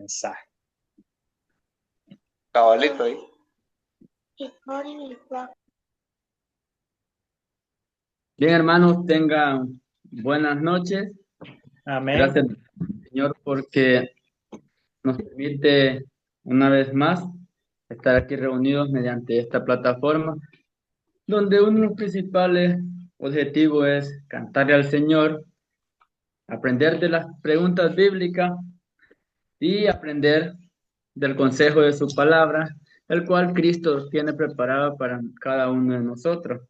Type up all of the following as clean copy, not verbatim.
mensaje. Cabalito ahí. Bien, hermanos, tengan buenas noches. Amén. Gracias, Señor, porque nos permite una vez más estar aquí reunidos mediante esta plataforma, donde uno de los principales objetivos es cantarle al Señor, aprender de las preguntas bíblicas y aprender del consejo de su palabra, el cual Cristo tiene preparado para cada uno de nosotros.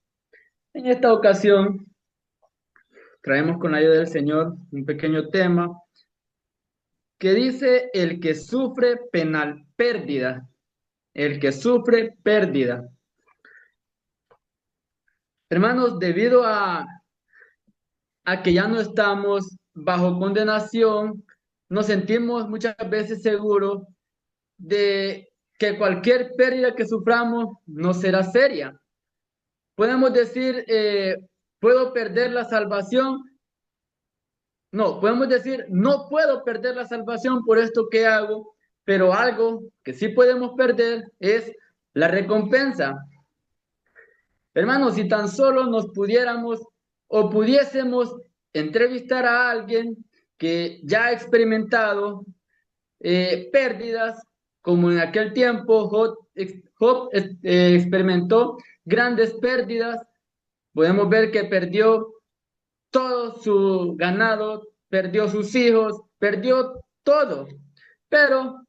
En esta ocasión, traemos con la ayuda del Señor un pequeño tema que dice el que sufre pérdida, el que sufre pérdida. Hermanos, debido a que ya no estamos bajo condenación, nos sentimos muchas veces seguros de que cualquier pérdida que suframos no será seria. Podemos decir, ¿puedo perder la salvación? No, podemos decir, no puedo perder la salvación por esto que hago, pero algo que sí podemos perder es la recompensa. Hermanos, si tan solo nos pudiéramos o pudiésemos entrevistar a alguien que ya ha experimentado pérdidas, como en aquel tiempo Job experimentó grandes pérdidas, podemos ver que perdió todo su ganado, perdió sus hijos, perdió todo. Pero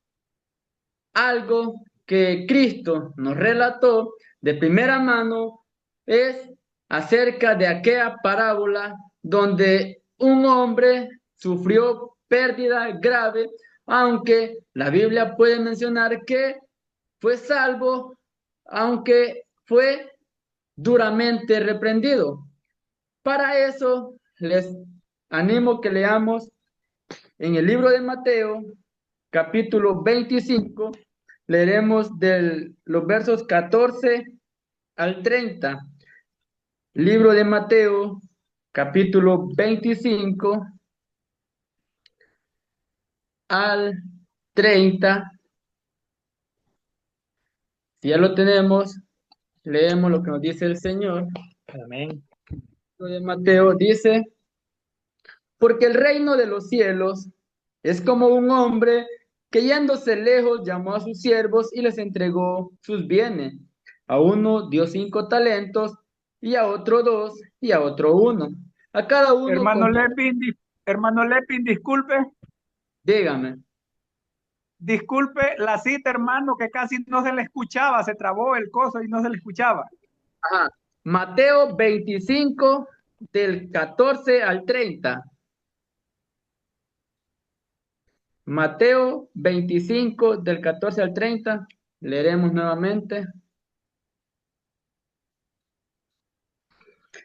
algo que Cristo nos relató de primera mano es acerca de aquella parábola donde un hombre sufrió pérdida grave, aunque la Biblia puede mencionar que fue salvo, aunque fue duramente reprendido. Para eso les animo que leamos en el libro de Mateo, capítulo 25, leeremos de los versos 14 al 30. Libro de Mateo, capítulo 25 al 30. Si ya lo tenemos, leemos lo que nos dice el Señor. Amén. El libro de Mateo dice: porque el reino de los cielos es como un hombre que yéndose lejos llamó a sus siervos y les entregó sus bienes. A uno dio 5 talentos, y a otro 2, y a otro 1. A cada uno Hermano con... Lepin, hermano Lepin, Dígame. disculpe la cita, hermano, que casi no se le escuchaba, se trabó el coso y no se le escuchaba. Ajá. Mateo 25, del 14 al 30. Mateo 25, del 14 al 30. Leeremos nuevamente.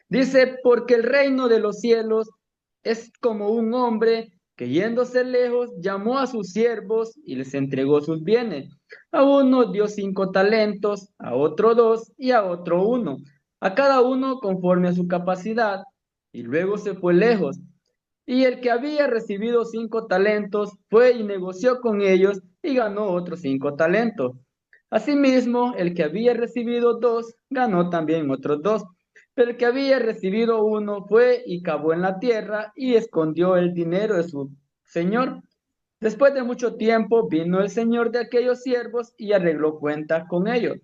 Dice, porque el reino de los cielos es como un hombre que yéndose lejos llamó a sus siervos y les entregó sus bienes. A uno dio 5 talentos, a otro 2 y a otro 1, a cada uno conforme a su capacidad, y luego se fue lejos. Y el que había recibido 5 talentos fue y negoció con ellos y ganó otros 5 talentos. Asimismo, el que había recibido 2 ganó también otros 2. Pero el que había recibido 1 fue y cavó en la tierra y escondió el dinero de su señor. Después de mucho tiempo vino el señor de aquellos siervos y arregló cuentas con ellos.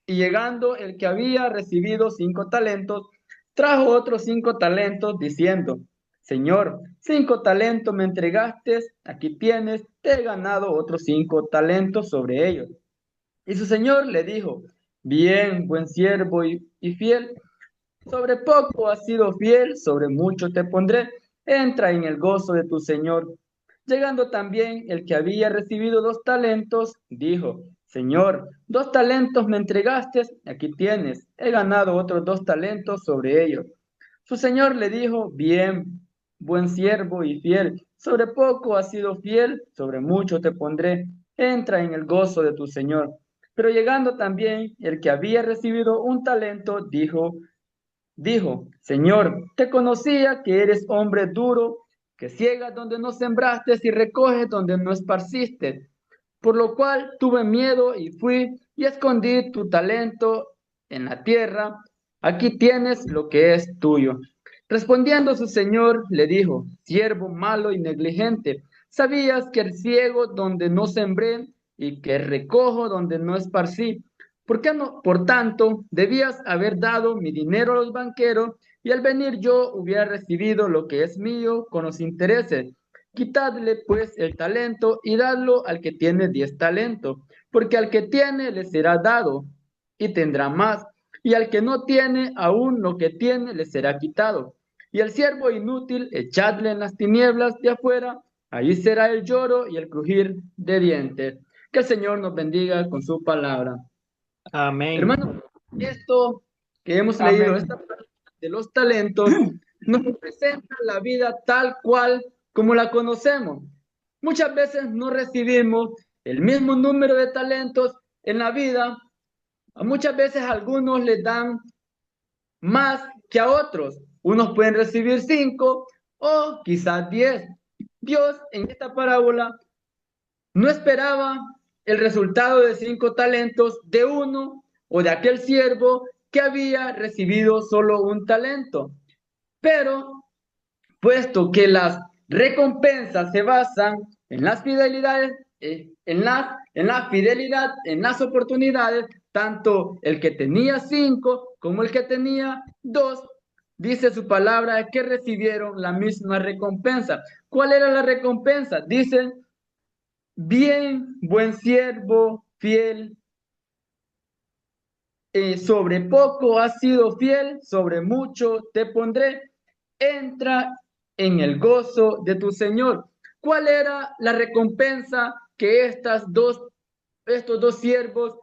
Y llegando el que había recibido 5 talentos, trajo otros 5 talentos, diciendo: Señor, 5 talentos me entregaste, aquí tienes, te he ganado otros 5 talentos sobre ellos. Y su señor le dijo: bien, buen siervo y fiel, sobre poco has sido fiel, sobre mucho te pondré, entra en el gozo de tu señor. Llegando también el que había recibido 2 talentos, dijo: Señor, 2 talentos me entregaste, aquí tienes, he ganado otros 2 talentos sobre ellos. Su señor le dijo: bien, buen siervo y fiel, sobre poco has sido fiel, sobre mucho te pondré, entra en el gozo de tu señor. Pero llegando también el que había recibido 1 talento, dijo: Señor, te conocía que eres hombre duro, que ciegas donde no sembraste y recoges donde no esparciste. Por lo cual tuve miedo y fui y escondí tu talento en la tierra. Aquí tienes lo que es tuyo. Respondiendo su señor, le dijo: siervo malo y negligente, sabías que el ciego donde no sembré y que recojo donde no esparcí. ¿Por qué no? Por tanto, debías haber dado mi dinero a los banqueros y al venir yo hubiera recibido lo que es mío con los intereses. Quitadle pues el talento y dadlo al que tiene 10 talentos, porque al que tiene le será dado y tendrá más, y al que no tiene, aún lo que tiene le será quitado. Y el siervo inútil, echadle en las tinieblas de afuera, ahí será el lloro y el crujir de dientes. Que el Señor nos bendiga con su palabra. Amén. Hermano, esto que hemos leído, Amén. esta parte de los talentos, nos presenta la vida tal cual como la conocemos. Muchas veces no recibimos el mismo número de talentos en la vida. Muchas veces a algunos les dan más que a otros. Unos pueden recibir 5 o quizás 10. Dios en esta parábola no esperaba el resultado de 5 talentos de uno o de aquel siervo que había recibido solo un talento. Pero, puesto que las recompensas se basan en las fidelidades, en la fidelidad, en las oportunidades, tanto el que tenía 5 como el que tenía 2, dice su palabra que recibieron la misma recompensa. ¿Cuál era la recompensa? Dice: bien, buen siervo, fiel, sobre poco has sido fiel, sobre mucho te pondré. Entra en el gozo de tu Señor. ¿Cuál era la recompensa que estos dos siervos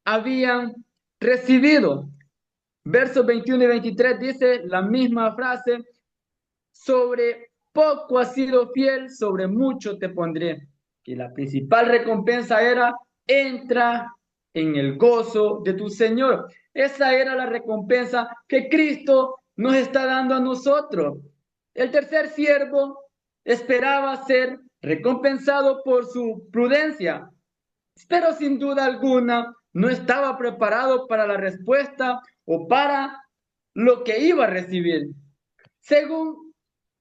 habían recibido? Versos 21 y 23 dice la misma frase: sobre poco has sido fiel, sobre mucho te pondré. Y la principal recompensa era: entra en el gozo de tu Señor. Esa era la recompensa que Cristo nos está dando a nosotros. El tercer siervo esperaba ser recompensado por su prudencia, pero sin duda alguna no estaba preparado para la respuesta o para lo que iba a recibir. Según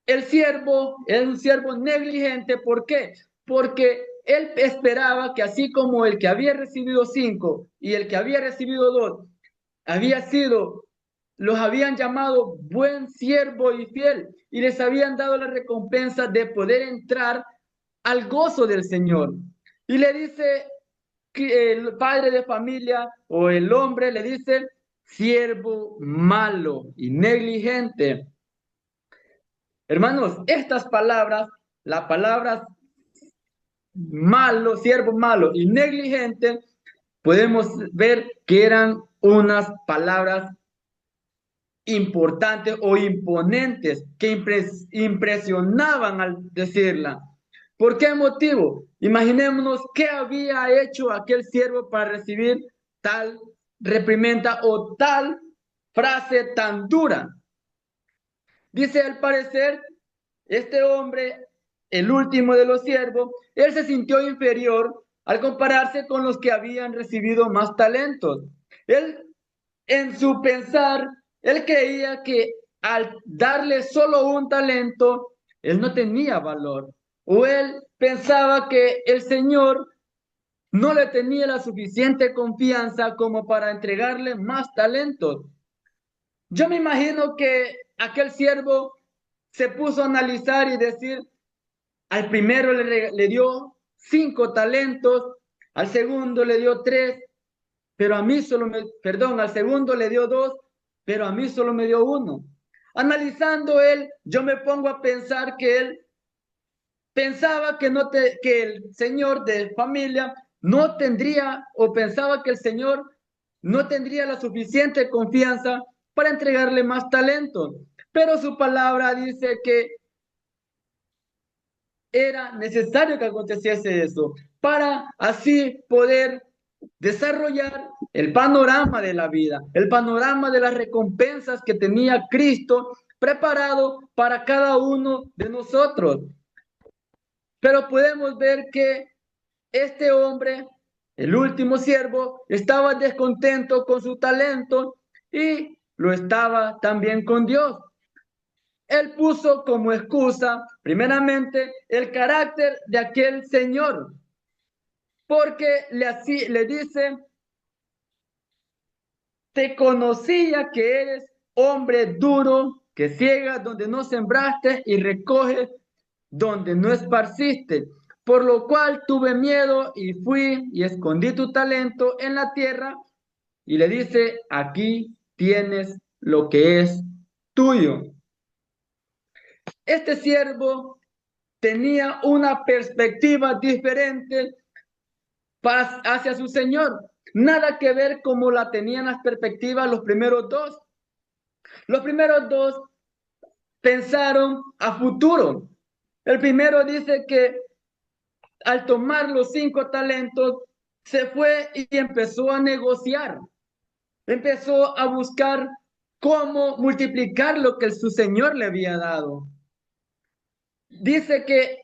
el siervo, es un siervo negligente. ¿Por qué? Porque él esperaba que así como el que había recibido 5 y el que había recibido 2 había sido, los habían llamado buen siervo y fiel y les habían dado la recompensa de poder entrar al gozo del Señor. Y le dice que el padre de familia o el hombre le dice: siervo malo y negligente. Hermanos, estas palabras, las palabras malo, siervo malo y negligente, podemos ver que eran unas palabras importantes o imponentes que impresionaban al decirla. ¿Por qué motivo? Imaginémonos qué había hecho aquel siervo para recibir tal reprimenda o tal frase tan dura. Dice, al parecer, este hombre, el último de los siervos, él se sintió inferior al compararse con los que habían recibido más talentos. Él, en su pensar, él creía que al darle solo un talento, él no tenía valor. O él pensaba que el Señor no le tenía la suficiente confianza como para entregarle más talentos. Yo me imagino que aquel siervo se puso a analizar y decir: al primero le dio 5 talentos, al segundo le dio 3, pero a mí solo perdón, al segundo le dio 2, pero a mí solo me dio 1. Analizando él, yo me pongo a pensar que él pensaba que el señor de familia no tendría, o pensaba que el señor no tendría la suficiente confianza para entregarle más talento. Pero su palabra dice que era necesario que aconteciese eso para así poder desarrollar el panorama de la vida, el panorama de las recompensas que tenía Cristo preparado para cada uno de nosotros. Pero podemos ver que este hombre, el último siervo, estaba descontento con su talento y lo estaba también con Dios. Él puso como excusa, primeramente, el carácter de aquel señor, porque le dice, te conocía que eres hombre duro, que ciega donde no sembraste y recoge donde no esparciste, por lo cual tuve miedo y fui y escondí tu talento en la tierra. Y le dice, aquí tienes lo que es tuyo. Este siervo tenía una perspectiva diferente hacia su Señor. Nada que ver como la tenían las perspectivas los primeros dos. Los primeros dos pensaron a futuro. El primero dice que al tomar los 5 talentos, se fue y empezó a negociar. Empezó a buscar cómo multiplicar lo que su Señor le había dado. Dice que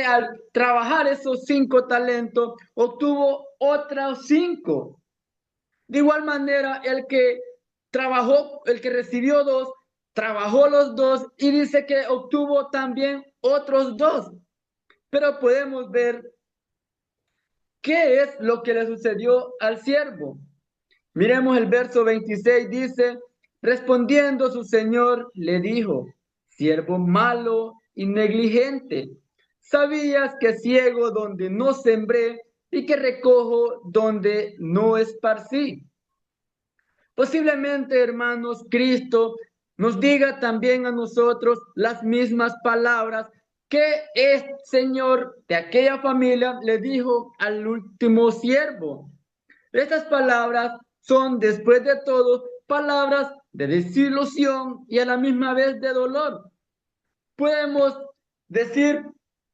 al trabajar esos 5 talentos, obtuvo otros 5. De igual manera, el que recibió 2, trabajó los 2 y dice que obtuvo también otros 2. Pero podemos ver qué es lo que le sucedió al siervo. Miremos el verso 26, dice, respondiendo su señor, le dijo, siervo malo y negligente, ¿sabías que ciego donde no sembré y que recojo donde no esparcí? Posiblemente, hermanos, Cristo nos diga también a nosotros las mismas palabras que el Señor de aquella familia le dijo al último siervo. Estas palabras son, después de todo, palabras de desilusión y a la misma vez de dolor. Podemos decir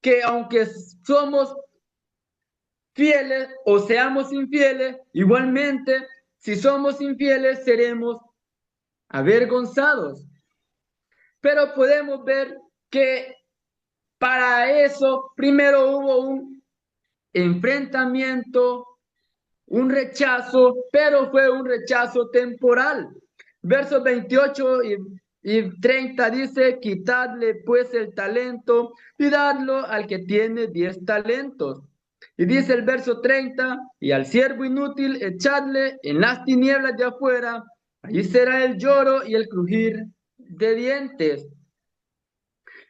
que aunque somos fieles o seamos infieles, igualmente, si somos infieles, seremos avergonzados. Pero podemos ver que para eso primero hubo un enfrentamiento, un rechazo, pero fue un rechazo temporal. Versos 28 y 30 dice, quitadle pues el talento y dadlo al que tiene 10 talentos. Y dice el verso 30, y al siervo inútil echadle en las tinieblas de afuera, allí será el lloro y el crujir de dientes.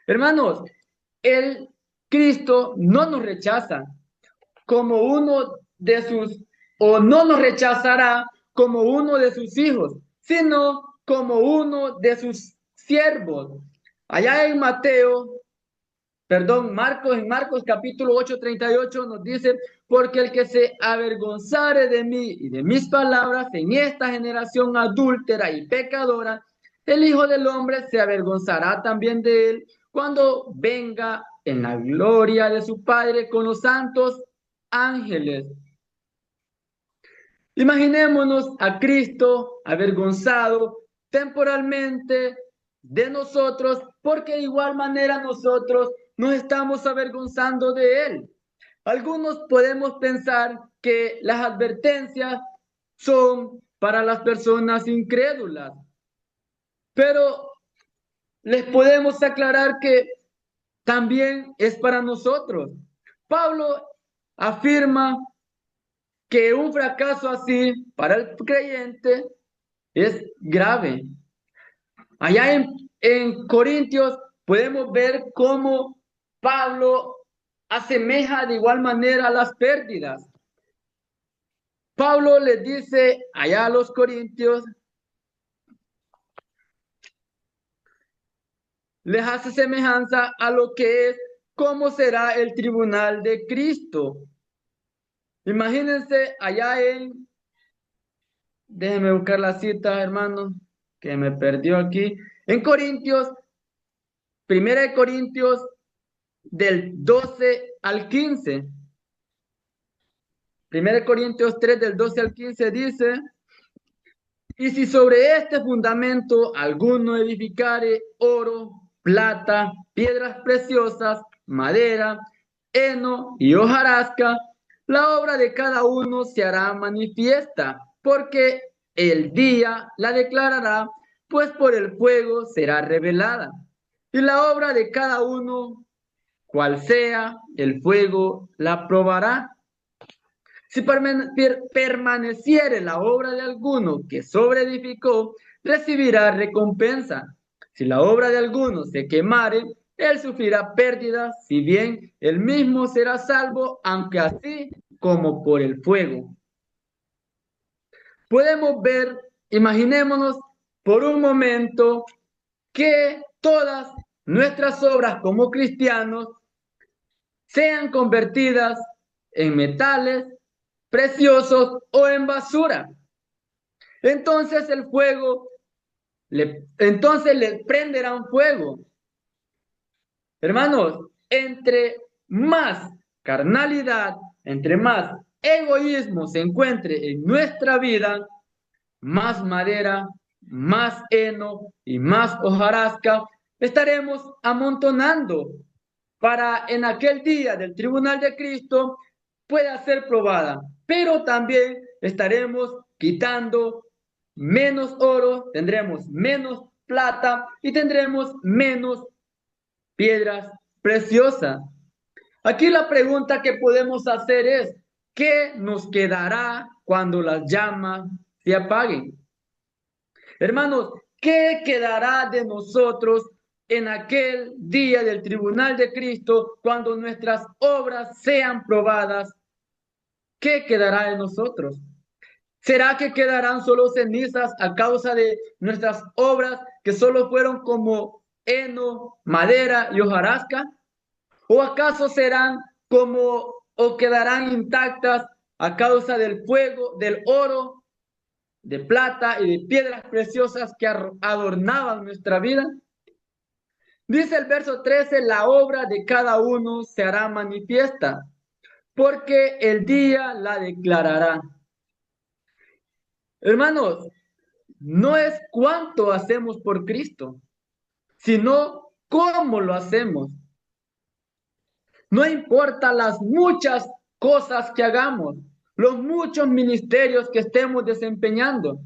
Hermanos, el Cristo no nos rechaza como uno de sus, o no nos rechazará como uno de sus hijos, sino como uno de sus siervos. Allá en en Marcos capítulo 8:38 nos dice, porque el que se avergonzare de mí y de mis palabras en esta generación adúltera y pecadora, el Hijo del Hombre se avergonzará también de él cuando venga en la gloria de su Padre con los santos ángeles. Imaginémonos a Cristo avergonzado temporalmente de nosotros, porque de igual manera nosotros nos estamos avergonzando de Él. Algunos podemos pensar que las advertencias son para las personas incrédulas, pero les podemos aclarar que también es para nosotros. Pablo afirma que un fracaso así para el creyente es grave. Allá en Corintios podemos ver cómo Pablo asemeja de igual manera las pérdidas. Pablo les dice allá a los corintios, les hace semejanza a lo que es, cómo será el tribunal de Cristo. Imagínense allá déjenme buscar la cita, hermano, que me perdió aquí. En Corintios, 1 Corintios del 12 al 15. 1 Corintios 3 del 12 al 15 dice, Y si sobre este fundamento alguno edificare oro, plata, piedras preciosas, madera, heno y hojarasca, la obra de cada uno se hará manifiesta, porque el día la declarará, pues por el fuego será revelada. Y la obra de cada uno, cual sea, el fuego la probará. Si permaneciere la obra de alguno que sobreedificó, recibirá recompensa. Si la obra de alguno se quemare, él sufrirá pérdida, si bien él mismo será salvo, aunque así como por el fuego. Podemos ver, imaginémonos por un momento que todas nuestras obras como cristianos sean convertidas en metales preciosos o en basura. Entonces el fuego, entonces le prenderán fuego. Hermanos, entre más carnalidad, entre más egoísmo se encuentre en nuestra vida, más madera, más heno y más hojarasca estaremos amontonando para en aquel día del tribunal de Cristo pueda ser probada. Pero también estaremos quitando menos oro, tendremos menos plata y tendremos menos piedras preciosas. Aquí la pregunta que podemos hacer es, ¿qué nos quedará cuando las llamas se apaguen? Hermanos, ¿qué quedará de nosotros en aquel día del tribunal de Cristo cuando nuestras obras sean probadas? ¿Qué quedará de nosotros? ¿Será que quedarán solo cenizas a causa de nuestras obras que solo fueron como heno, madera y hojarasca? ¿O acaso serán como o quedarán intactas a causa del fuego, del oro, de plata y de piedras preciosas que adornaban nuestra vida? Dice el verso 13, la obra de cada uno se hará manifiesta, porque el día la declarará. Hermanos, no es cuánto hacemos por Cristo, sino cómo lo hacemos. No importa las muchas cosas que hagamos, los muchos ministerios que estemos desempeñando.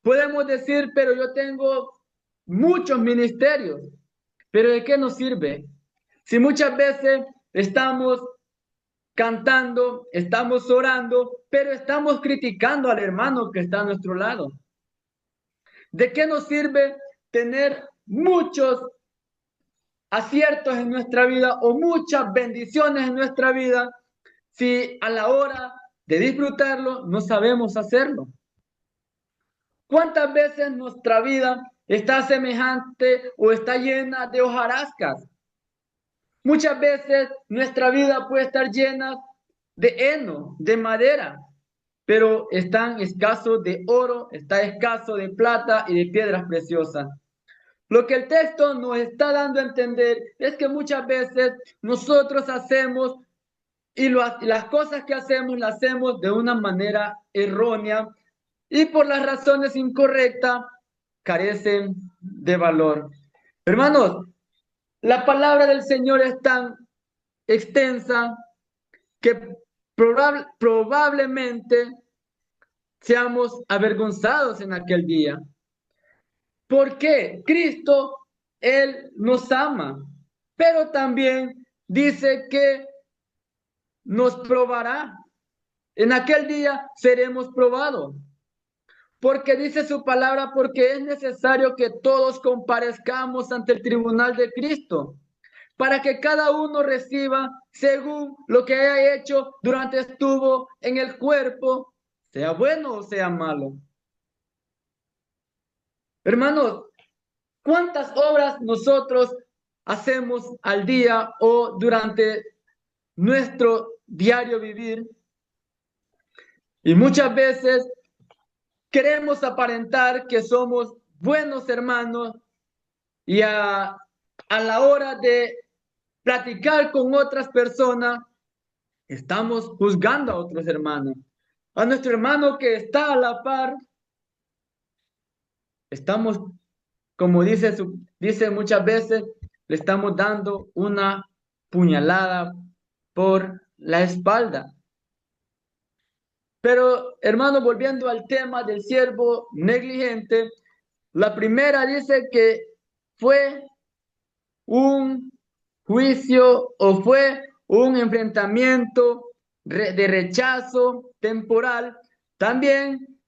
Podemos decir, pero yo tengo muchos ministerios, pero ¿de qué nos sirve? Si muchas veces estamos cantando, estamos orando, pero estamos criticando al hermano que está a nuestro lado. ¿De qué nos sirve tener muchos aciertos en nuestra vida o muchas bendiciones en nuestra vida si a la hora de disfrutarlo no sabemos hacerlo? ¿Cuántas veces nuestra vida está semejante o está llena de hojarascas? Muchas veces nuestra vida puede estar llena de heno, de madera, pero están escasos de oro, está escaso de plata y de piedras preciosas. Lo que el texto nos está dando a entender es que muchas veces nosotros hacemos y las cosas que hacemos las hacemos de una manera errónea y por las razones incorrectas carecen de valor. Hermanos, la palabra del Señor es tan extensa que probablemente seamos avergonzados en aquel día. ¿Por qué? Cristo, Él nos ama, pero también dice que nos probará. En aquel día seremos probados. Porque dice su palabra, porque es necesario que todos comparezcamos ante el tribunal de Cristo, para que cada uno reciba según lo que haya hecho durante estuvo en el cuerpo, sea bueno o sea malo. Hermanos, ¿cuántas obras nosotros hacemos al día o durante nuestro diario vivir? Y muchas veces queremos aparentar que somos buenos hermanos y a la hora de platicar con otras personas, estamos juzgando a otros hermanos. A nuestro hermano que está a la par, estamos, como dice muchas veces, le estamos dando una puñalada por la espalda. Pero, hermano, volviendo al tema del siervo negligente, la primera dice que fue un juicio o fue un enfrentamiento de rechazo temporal. También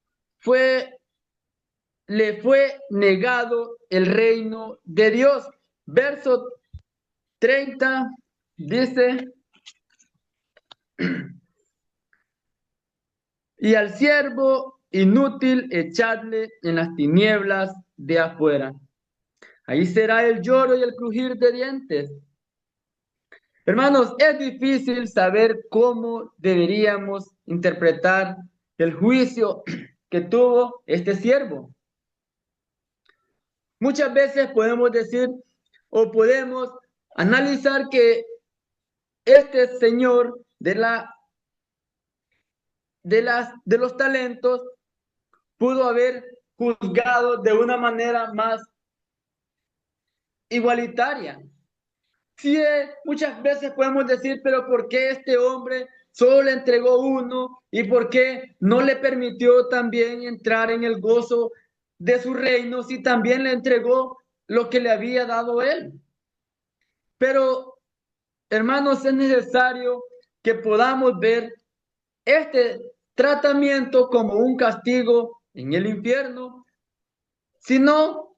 le fue negado el reino de Dios. Verso 30 dice: y al siervo inútil echadle en las tinieblas de afuera. Ahí será el lloro y el crujir de dientes. Hermanos, es difícil saber cómo deberíamos interpretar el juicio que tuvo este siervo. Muchas veces podemos decir o podemos analizar que este señor de los talentos pudo haber juzgado de una manera más igualitaria. Sí, muchas veces podemos decir, pero ¿por qué este hombre solo le entregó uno y por qué no le permitió también entrar en el gozo de su reino si también le entregó lo que le había dado él? Pero, hermanos, es necesario que podamos ver este tratamiento como un castigo en el infierno, sino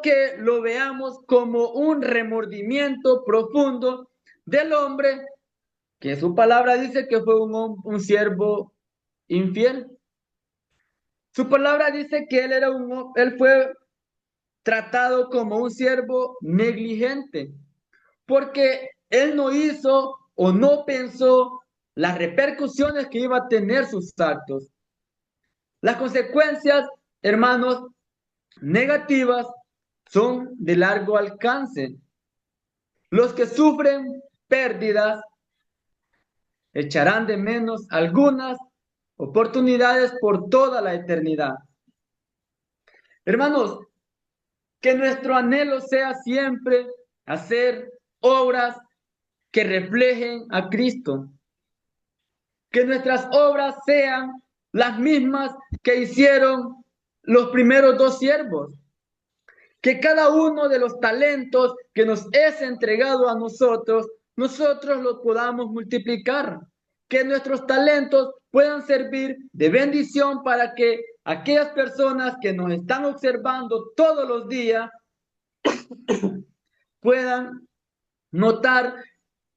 que lo veamos como un remordimiento profundo del hombre, que su palabra dice que fue un siervo infiel. Su palabra dice que él fue tratado como un siervo negligente, porque él no hizo o no pensó las repercusiones que iba a tener sus actos. Las consecuencias, hermanos, negativas son de largo alcance. Los que sufren pérdidas echarán de menos algunas oportunidades por toda la eternidad. Hermanos, que nuestro anhelo sea siempre hacer obras que reflejen a Cristo. Que nuestras obras sean las mismas que hicieron los primeros dos siervos. Que cada uno de los talentos que nos es entregado a nosotros los podamos multiplicar. Que nuestros talentos puedan servir de bendición para que aquellas personas que nos están observando todos los días puedan notar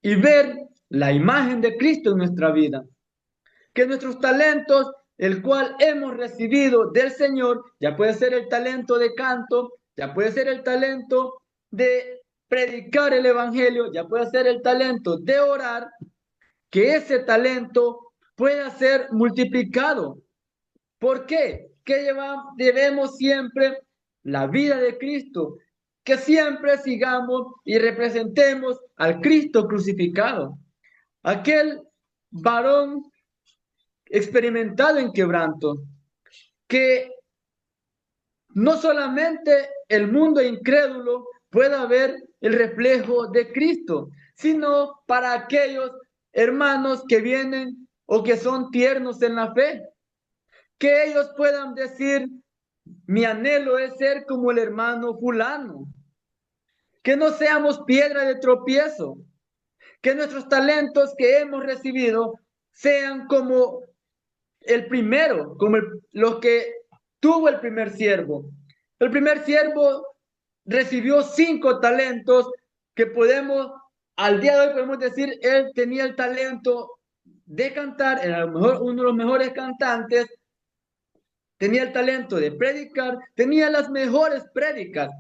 y ver la imagen de Cristo en nuestra vida. Que nuestros talentos, el cual hemos recibido del Señor, ya puede ser el talento de canto, ya puede ser el talento de predicar el evangelio, ya puede ser el talento de orar, que ese talento pueda ser multiplicado. ¿Por qué? Que debemos siempre la vida de Cristo, que siempre sigamos y representemos al Cristo crucificado, aquel varón experimentado en quebranto, que no solamente el mundo incrédulo pueda ver el reflejo de Cristo, sino para aquellos hermanos que vienen o que son tiernos en la fe, que ellos puedan decir: mi anhelo es ser como el hermano fulano, que no seamos piedra de tropiezo, que nuestros talentos que hemos recibido sean como el primero, como los que tuvo el primer siervo. El primer siervo recibió 5 talentos que al día de hoy podemos decir, él tenía el talento de cantar, era a lo mejor uno de los mejores cantantes, tenía el talento de predicar, tenía las mejores prédicas,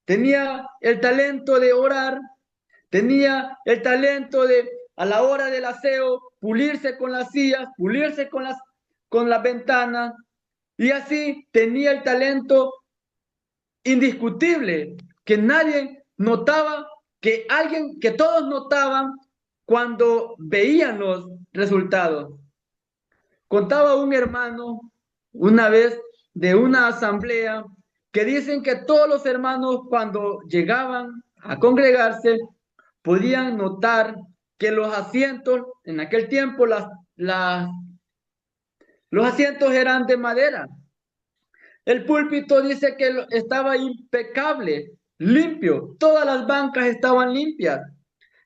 tenía el talento de orar, tenía el talento de, a la hora del aseo, pulirse con las sillas, pulirse con las ventanas, y así tenía el talento indiscutible que nadie notaba, que todos notaban cuando veían los resultados. Contaba un hermano una vez de una asamblea que dicen que todos los hermanos cuando llegaban a congregarse podían notar que los asientos, en aquel tiempo los asientos eran de madera. El púlpito dice que estaba impecable, limpio, todas las bancas estaban limpias,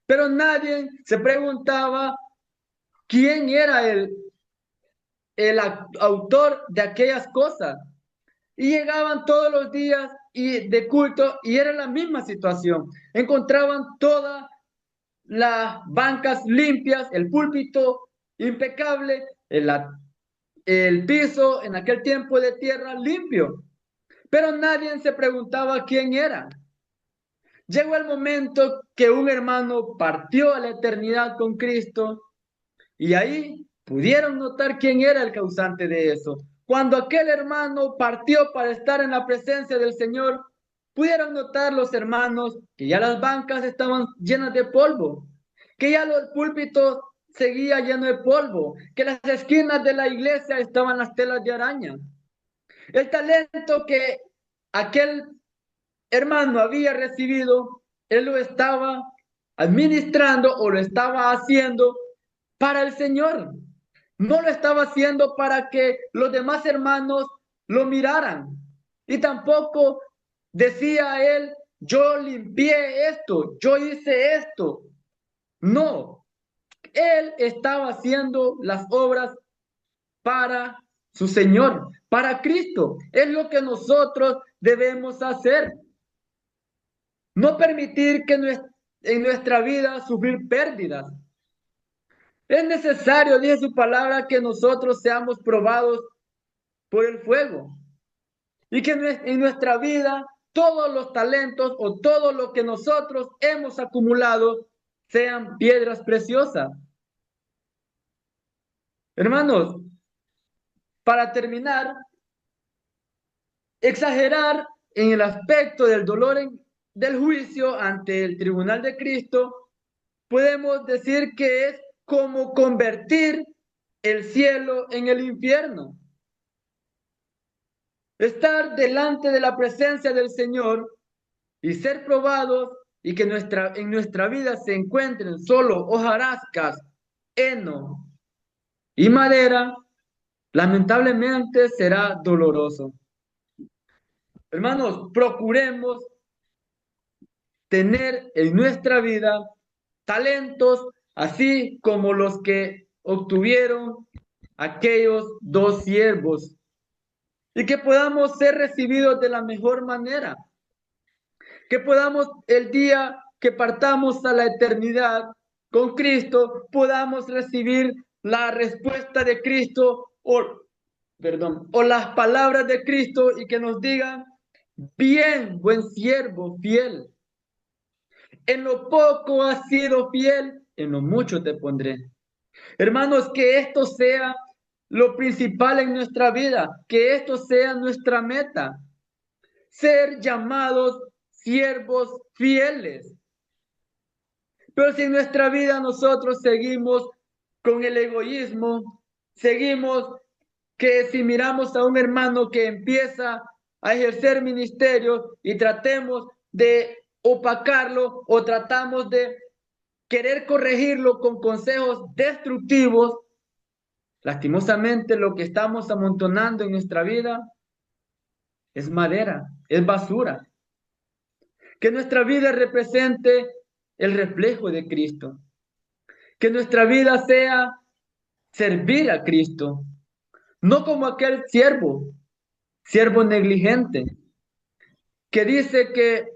pero nadie se preguntaba quién era el autor de aquellas cosas. Y llegaban todos los días de culto y era la misma situación. Encontraban todas las bancas limpias, el púlpito impecable, el piso en aquel tiempo de tierra limpio. Pero nadie se preguntaba quién era. Llegó el momento que un hermano partió a la eternidad con Cristo y ahí pudieron notar quién era el causante de eso. Cuando aquel hermano partió para estar en la presencia del Señor, pudieron notar los hermanos que ya las bancas estaban llenas de polvo, que ya el púlpito seguía lleno de polvo, que las esquinas de la iglesia estaban las telas de araña. El talento que aquel hermano había recibido, él lo estaba administrando o lo estaba haciendo para el Señor. No lo estaba haciendo para que los demás hermanos lo miraran. Y tampoco decía él, yo limpié esto, yo hice esto. No, él estaba haciendo las obras para su Señor, para Cristo. Es lo que nosotros debemos hacer. No permitir que en nuestra vida sufrir pérdidas. Es necesario, dice su palabra, que nosotros seamos probados por el fuego y que en nuestra vida todos los talentos o todo lo que nosotros hemos acumulado sean piedras preciosas. Hermanos, para terminar, exagerar en el aspecto del dolor del juicio ante el tribunal de Cristo, podemos decir que es como convertir el cielo en el infierno. Estar delante de la presencia del Señor y ser probados y que en nuestra vida se encuentren solo hojarascas, heno y madera, lamentablemente será doloroso. Hermanos, procuremos tener en nuestra vida talentos así como los que obtuvieron aquellos dos siervos y que podamos ser recibidos de la mejor manera, que podamos el día que partamos a la eternidad con Cristo, podamos recibir la respuesta de Cristo o las palabras de Cristo y que nos digan, bien, buen siervo, fiel. En lo poco has sido fiel, en lo mucho te pondré. Hermanos, que esto sea lo principal en nuestra vida, que esto sea nuestra meta, ser llamados siervos fieles. Pero si en nuestra vida nosotros seguimos con el egoísmo, seguimos que si miramos a un hermano que empieza a ejercer ministerio y tratemos de opacarlo o tratamos de querer corregirlo con consejos destructivos, lastimosamente lo que estamos amontonando en nuestra vida es madera, es basura. Que nuestra vida represente el reflejo de Cristo. Que nuestra vida sea servir a Cristo. No como aquel siervo negligente, que dice que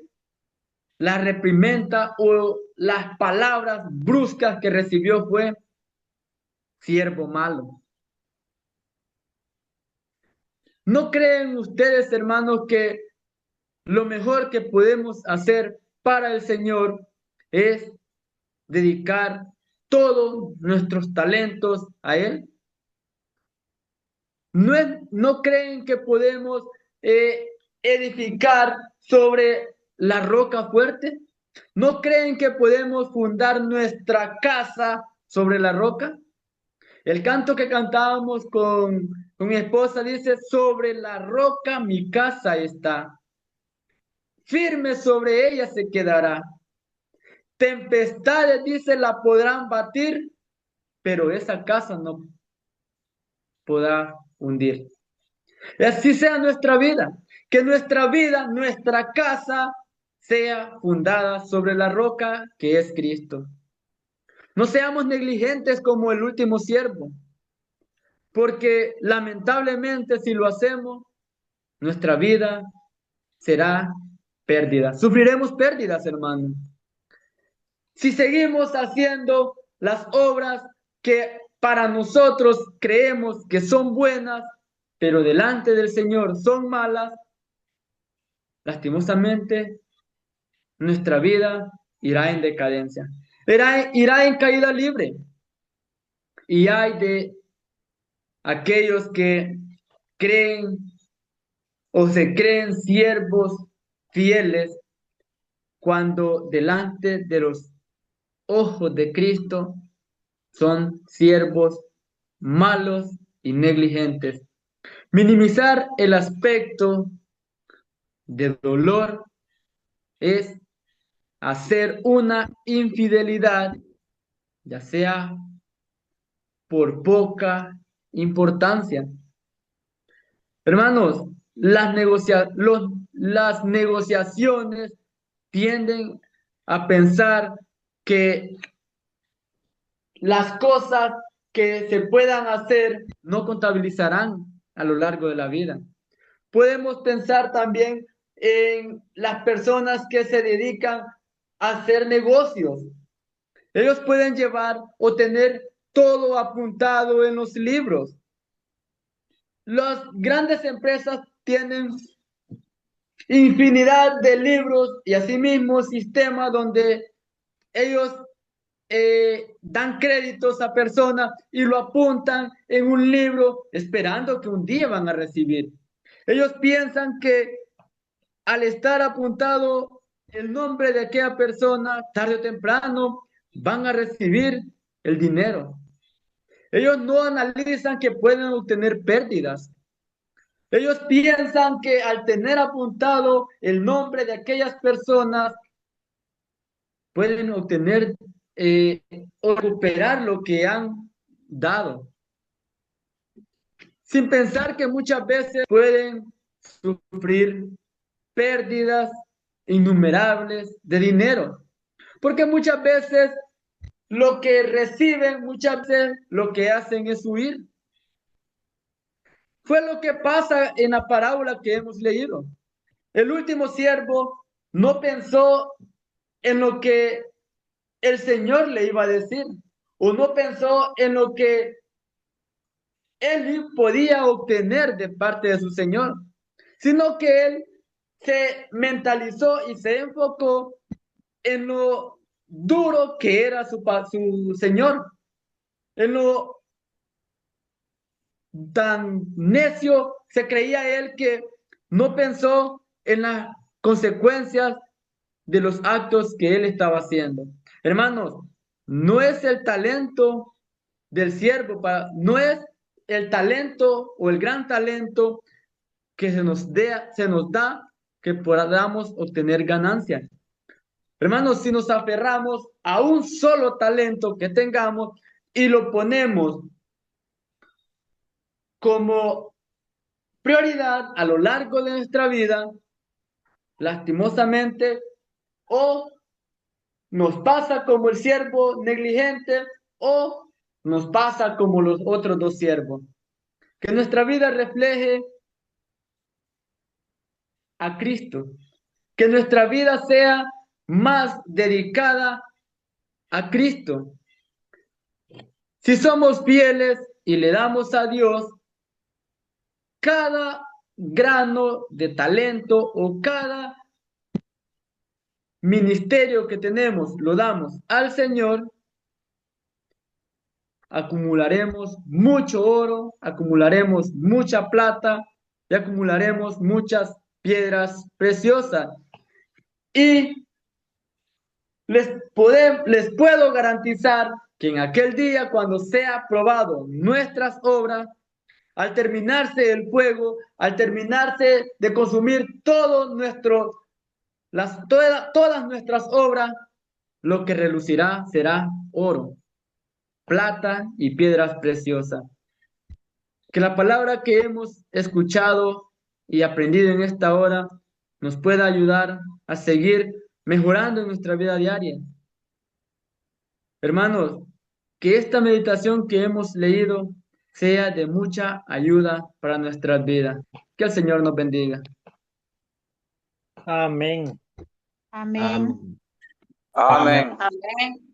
la reprimenda o las palabras bruscas que recibió fue siervo malo. ¿No creen ustedes, hermanos, que lo mejor que podemos hacer para el Señor es dedicar todos nuestros talentos a Él? ¿No creen que podemos edificar sobre la roca fuerte? ¿No creen que podemos fundar nuestra casa sobre la roca? El canto que cantábamos con Con mi esposa dice, sobre la roca mi casa está, firme sobre ella se quedará. Tempestades, dice, la podrán batir, pero esa casa no podrá hundir. Y así sea nuestra vida, que nuestra vida, nuestra casa, sea fundada sobre la roca que es Cristo. No seamos negligentes como el último siervo, porque lamentablemente si lo hacemos, nuestra vida será pérdida. Sufriremos pérdidas, hermano. Si seguimos haciendo las obras que para nosotros creemos que son buenas, pero delante del Señor son malas, lastimosamente nuestra vida irá en decadencia, irá en caída libre. Y hay de aquellos que creen o se creen siervos fieles cuando delante de los ojos de Cristo son siervos malos y negligentes. Minimizar el aspecto de dolor es hacer una infidelidad, ya sea por poca importancia. Hermanos, las negociaciones tienden a pensar que las cosas que se puedan hacer no contabilizarán a lo largo de la vida. Podemos pensar también en las personas que se dedican a hacer negocios. Ellos pueden llevar o tener todo apuntado en los libros. Las grandes empresas tienen infinidad de libros y asimismo sistemas donde ellos dan créditos a personas y lo apuntan en un libro esperando que un día van a recibir. Ellos piensan que al estar apuntado el nombre de aquella persona, tarde o temprano van a recibir el dinero. Ellos no analizan que pueden obtener pérdidas. Ellos piensan que al tener apuntado el nombre de aquellas personas, pueden obtener o recuperar lo que han dado, sin pensar que muchas veces pueden sufrir pérdidas innumerables de dinero, porque muchas veces lo que reciben, muchas veces lo que hacen es huir. Fue lo que pasa en la parábola que hemos leído. El último siervo no pensó en lo que el Señor le iba a decir, o no pensó en lo que él podía obtener de parte de su Señor, sino que él se mentalizó y se enfocó en lo duro que era su Señor, en lo tan necio se creía él que no pensó en las consecuencias de los actos que él estaba haciendo. Hermanos, no es el talento del siervo, no es el talento o el gran talento que se nos da que podamos obtener ganancias. Hermanos, si nos aferramos a un solo talento que tengamos y lo ponemos como prioridad a lo largo de nuestra vida, lastimosamente, o nos pasa como el siervo negligente o nos pasa como los otros dos siervos. Que nuestra vida refleje a Cristo. Que nuestra vida sea más dedicada a Cristo. Si somos fieles y le damos a Dios cada grano de talento o cada ministerio que tenemos, lo damos al Señor, acumularemos mucho oro, acumularemos mucha plata y acumularemos muchas piedras preciosas. Y les puedo garantizar que en aquel día, cuando sea probado nuestras obras, al terminarse el fuego, al terminarse de consumir todas nuestras obras, lo que relucirá será oro, plata y piedras preciosas. Que la palabra que hemos escuchado y aprendido en esta hora nos pueda ayudar a seguir mejorando en nuestra vida diaria. Hermanos, que esta meditación que hemos leído sea de mucha ayuda para nuestras vidas. Que el Señor nos bendiga. Amén. Amén. Amén. Amén.